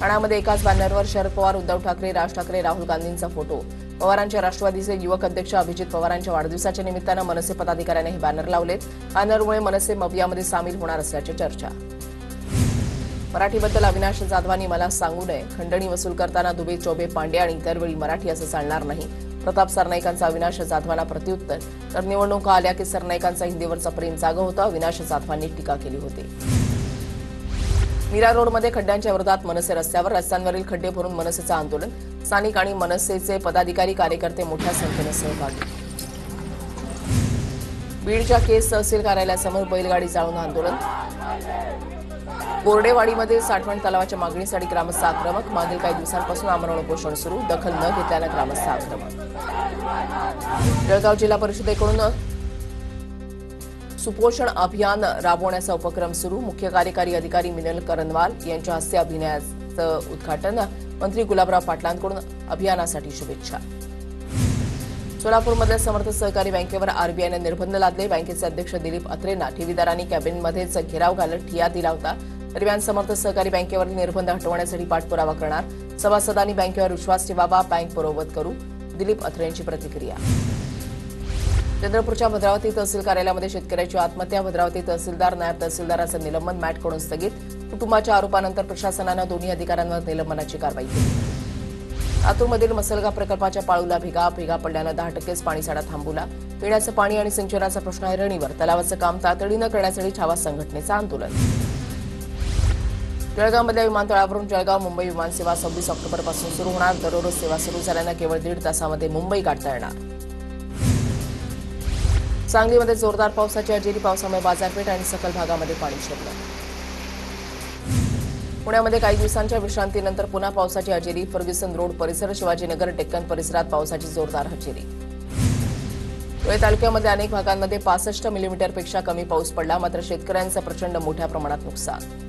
ठाण्यामध्ये एकाच बॅनरवर शरद पवार, उद्धव ठाकरे, राज ठाकरे, राहुल गांधींचा फोटो। पवारांच्या राष्ट्रवादीचे युवक अध्यक्ष अभिजित पवारांच्या वाढदिवसाच्या निमित्तानं मनसे पदाधिकाऱ्यांनी हे बॅनर लावलेत। बॅनरमुळे मनसे मवियामध्ये सामील होणार असल्याची चर्चा। मराठीबद्दल अविनाश जाधवांनी मला सांगू नये, खंडणी वसूल करताना दुबे, चौबे, पांडे आणि इतर वेळी मराठी असं चालणार नाही। प्रताप सरनाईकांचा अविनाश जाधवांना प्रत्युत्तर। तर निवडणुका आल्या की सरनाईकांचा हिंदीवरचा प्रेम जागं होतं, अविनाश जाधवांनी टीका केली होती। मीरा रोडमध्ये खड्ड्यांच्या विरोधात मनसे रस्त्यांवरील खड्डे भरून मनसेचं आंदोलन। स्थानिक आणि मनसेचे पदाधिकारी, कार्यकर्ते मोठ्या संख्येनं सहभागी। बीडच्या केस तहसील कार्यालयासमोर बैलगाडी जाळून आंदोलन। बोर्डेवाडीमध्ये साठवण तलावाच्या मागणीसाठी ग्रामस्थ आक्रमक। मागील काही दिवसांपासून आमरण उपोषण सुरू, दखल न घेतल्यानं ग्रामस्थ आक्रमक। जळगाव जिल्हा परिषदेकडून सुपोषण अभियान राबवण्याचा उपक्रम सुरू। मुख्य कार्यकारी अधिकारी मिनल करनवाल यांच्या हस्ते अभियानाचं उद्घाटन। मंत्री गुलाबराव पाटलांकडून अभियानासाठी शुभेच्छा। सोलापूरमधल्या समर्थ सहकारी बँकेवर आरबीआयने निर्बंध लादले। बँकेचे अध्यक्ष दिलीप अत्रेंना ठेवीदारांनी कॅबिनमध्येच घेराव घालत ठिय्या दिला होता। दरम्यान समर्थ सहकारी बँकेवरील निर्बंध हटवण्यासाठी पाठपुरावा करणार, सभासदांनी बँकेवर विश्वास ठेवावा, बँक पूर्ववत करू, दिलीप अत्रेंची प्रतिक्रिया। चंद्रपूरच्या भद्रावती तहसील कार्यालयामध्ये शेतकऱ्याची आत्महत्या। भद्रावती तहसीलदार, नायब तहसीलदाराचं निलंबन मॅटकडून स्थगित। कुटुंबाच्या आरोपानंतर प्रशासनानं दोन्ही अधिकाऱ्यांवर निलंबनाची कारवाई केली। लातूरमधील मसलगा प्रकल्पाच्या पाळूला भेगा पडल्यानं 10%च पाणीसाठा थांबवला। पिण्याचं पाणी आणि सिंचनाचा प्रश्न ऐरणीवर, तलावाचं काम तातडीनं करण्यासाठी छावा संघटनेचं आंदोलन। जळगावमधल्या विमानतळावरून जळगाव मुंबई विमानसेवा 26 ऑक्टोबरपासून सुरू होणार। दररोज सेवा सुरू झाल्यानं केवळ 1.5 तासामध्ये मुंबई गाठता येणार। सांगलीमध्ये जोरदार पावसाची हजेरी, पावसामुळे बाजारपेठ आणि सखल भागामध्ये पाणी शिरलं। पुण्यामध्ये काही दिवसांच्या विश्रांतीनंतर पुन्हा पावसाची हजेरी। फर्ग्युसन रोड परिसर, शिवाजीनगर, डेक्कन परिसरात पावसाची जोरदार हजेरी। धुळे तालुक्यामध्ये अनेक भागांमध्ये 65 मिलीमीटरपेक्षा कमी पाऊस पडला, मात्र शेतकऱ्यांचं प्रचंड मोठ्या प्रमाणात नुकसान।